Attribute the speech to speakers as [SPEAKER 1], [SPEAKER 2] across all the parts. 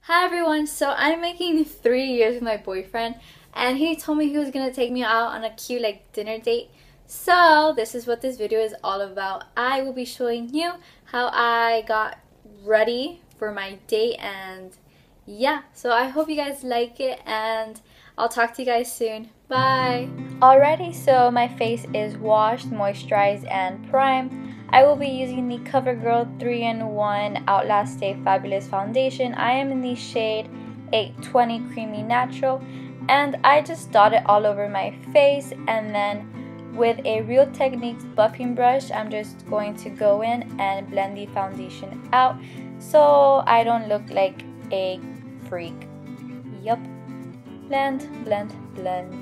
[SPEAKER 1] Hi everyone, so I'm making 3 years with my boyfriend and he told me he was gonna take me out on a cute dinner date. So this is what this video is all about. I will be showing you how I got ready for my date, and yeah, so I hope you guys like it and I'll talk to you guys soon. Bye! Alrighty, so my face is washed, moisturized, and primed. I will be using the Covergirl 3-in-1 Outlast Stay Fabulous Foundation. I am in the shade 820 Creamy Natural, and I just dot it all over my face, and then with a Real Techniques buffing brush, I'm just going to go in and blend the foundation out so I don't look like a freak. Yup. Blend, blend, blend.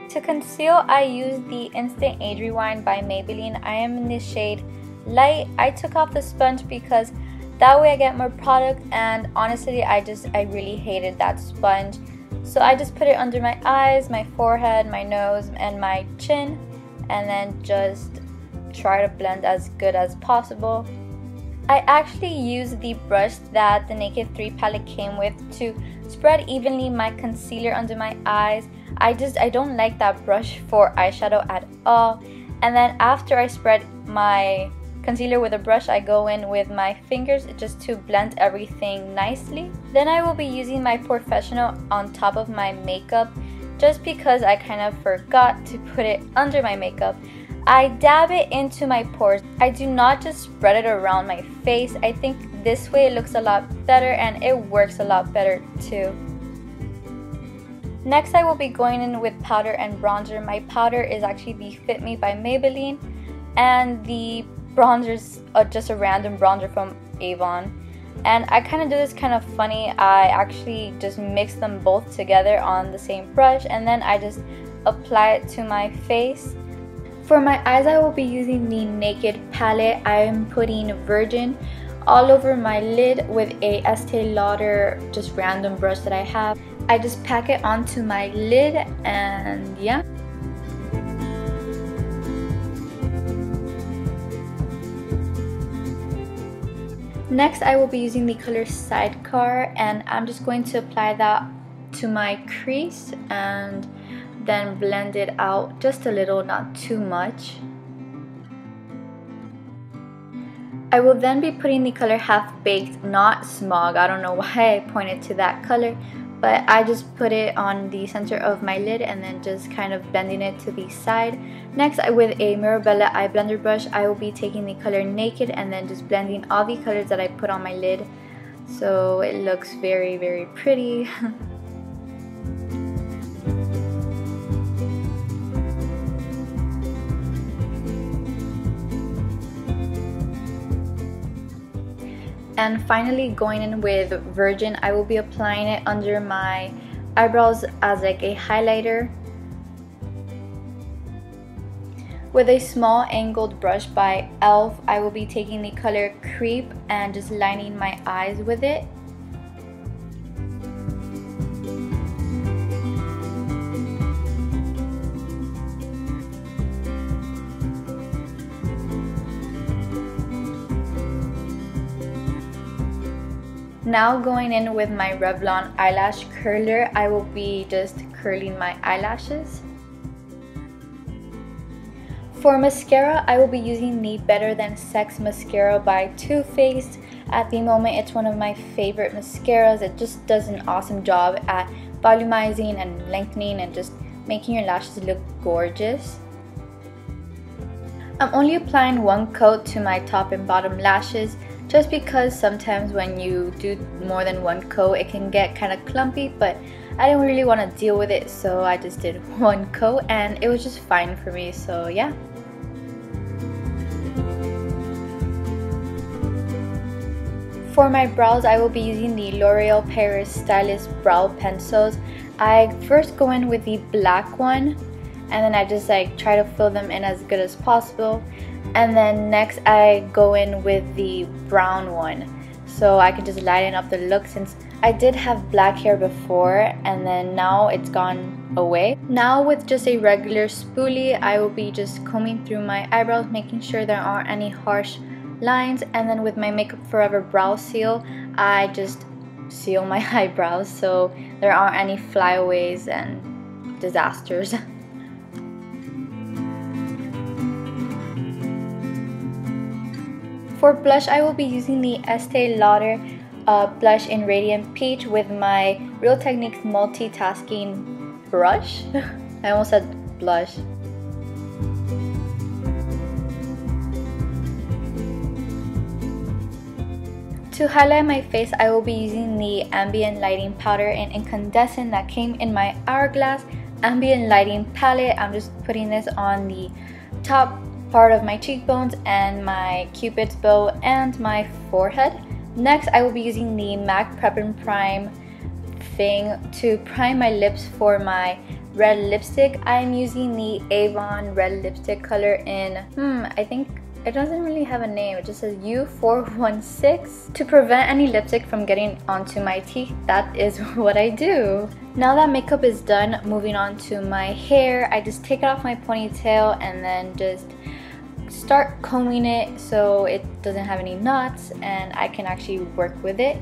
[SPEAKER 1] To conceal, I used the Instant Age Rewind by Maybelline. I am in the shade Light. I took off the sponge because that way I get more product, and honestly I really hated that sponge. So I just put it under my eyes, my forehead, my nose, and my chin, and then just try to blend as good as possible. I actually used the brush that the Naked 3 palette came with to spread evenly my concealer under my eyes. I don't like that brush for eyeshadow at all. And then after I spread my concealer with a brush, I go in with my fingers just to blend everything nicely. Then I will be using my Porefessional on top of my makeup just because I kind of forgot to put it under my makeup. I dab it into my pores. I do not just spread it around my face. I think this way it looks a lot better and it works a lot better too. Next, I will be going in with powder and bronzer. My powder is actually the Fit Me by Maybelline, and the bronzer is just a random bronzer from Avon. And I kind of do this kind of funny. I actually just mix them both together on the same brush, and then I just apply it to my face. For my eyes, I will be using the Naked palette. I am putting Virgin all over my lid with a Estee Lauder just random brush that I have. I just pack it onto my lid, and yeah. Next, I will be using the color Sidecar, and I'm just going to apply that to my crease and then blend it out just a little, not too much. I will then be putting the color Half Baked, not Smog. I don't know why I pointed to that color, but I just put it on the center of my lid and then just kind of blending it to the side. Next, with a Mirabella eye blender brush, I will be taking the color Naked and then just blending all the colors that I put on my lid so it looks very, very pretty. And finally, going in with Virgin, I will be applying it under my eyebrows as like a highlighter. With a small angled brush by e.l.f., I will be taking the color Creep and just lining my eyes with it. Now going in with my Revlon eyelash curler, I will be just curling my eyelashes. For mascara, I will be using the Better Than Sex mascara by Too Faced. At the moment, it's one of my favorite mascaras. It just does an awesome job at volumizing and lengthening and just making your lashes look gorgeous. I'm only applying one coat to my top and bottom lashes, just because sometimes when you do more than one coat it can get kind of clumpy, but I didn't really want to deal with it, so I just did one coat and it was just fine for me, so yeah. For my brows, I will be using the L'Oreal Paris Stylist brow pencils. I first go in with the black one and then I just try to fill them in as good as possible. And then next I go in with the brown one so I can just lighten up the look, since I did have black hair before and then now it's gone away. Now with just a regular spoolie, I will be just combing through my eyebrows, making sure there aren't any harsh lines, and then with my Makeup Forever brow seal, I just seal my eyebrows so there aren't any flyaways and disasters. For blush, I will be using the Estee Lauder blush in Radiant Peach with my Real Techniques multitasking brush. I almost said blush. To highlight my face, I will be using the Ambient Lighting Powder in Incandescent that came in my Hourglass Ambient Lighting palette. I'm just putting this on the top part of my cheekbones and my cupid's bow and my forehead. Next, I will be using the MAC Prep and Prime thing to prime my lips for my red lipstick. I'm using the Avon red lipstick color in, I think it doesn't really have a name, it just says U416. To prevent any lipstick from getting onto my teeth, that is what I do. Now that makeup is done, moving on to my hair, I just take it off my ponytail and then just start combing it so it doesn't have any knots and I can actually work with it.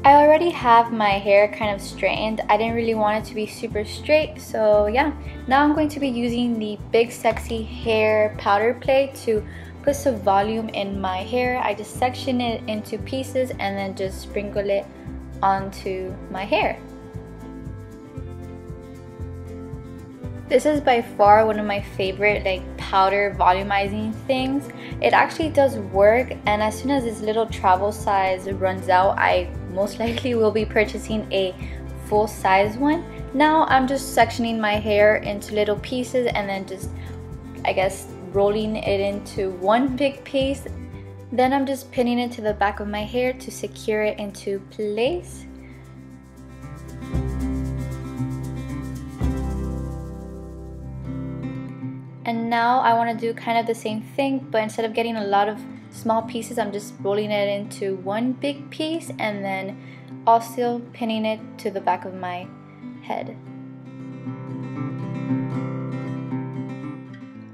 [SPEAKER 1] I already have my hair kind of straightened. I didn't really want it to be super straight, so yeah. Now I'm going to be using the Big Sexy Hair Powder Play to put some volume in my hair. I just section it into pieces and then just sprinkle it onto my hair. This is by far one of my favorite powder volumizing things. It actually does work, and as soon as this little travel size runs out, I most likely will be purchasing a full size one. Now I'm just sectioning my hair into little pieces and then just, I guess, rolling it into one big piece. Then I'm just pinning it to the back of my hair to secure it into place. And now I want to do kind of the same thing, but instead of getting a lot of small pieces, I'm just rolling it into one big piece and then also pinning it to the back of my head.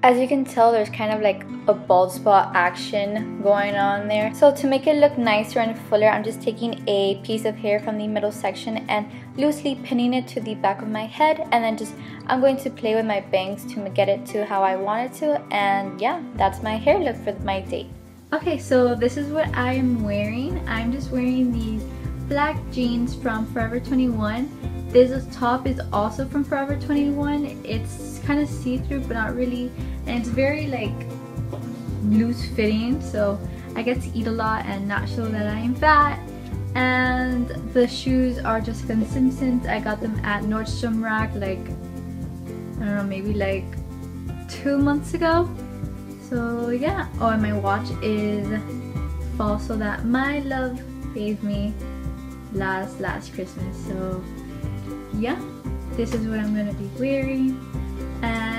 [SPEAKER 1] As you can tell, there's kind of like a bald spot action going on there. So to make it look nicer and fuller, I'm just taking a piece of hair from the middle section and loosely pinning it to the back of my head, and then I'm going to play with my bangs to get it to how I want it to. And yeah, that's my hair look for my date. Okay, so this is what I am wearing. I'm just wearing these black jeans from Forever 21. This top is also from Forever 21. It's kind of see-through but not really, and it's very loose fitting, so I get to eat a lot and not show that I am fat. And the shoes are just consistent. I got them at Nordstrom Rack I don't know, maybe 2 months ago. So yeah. Oh, and my watch is false, so that my love gave me last Christmas. So yeah, this is what I'm gonna be wearing. And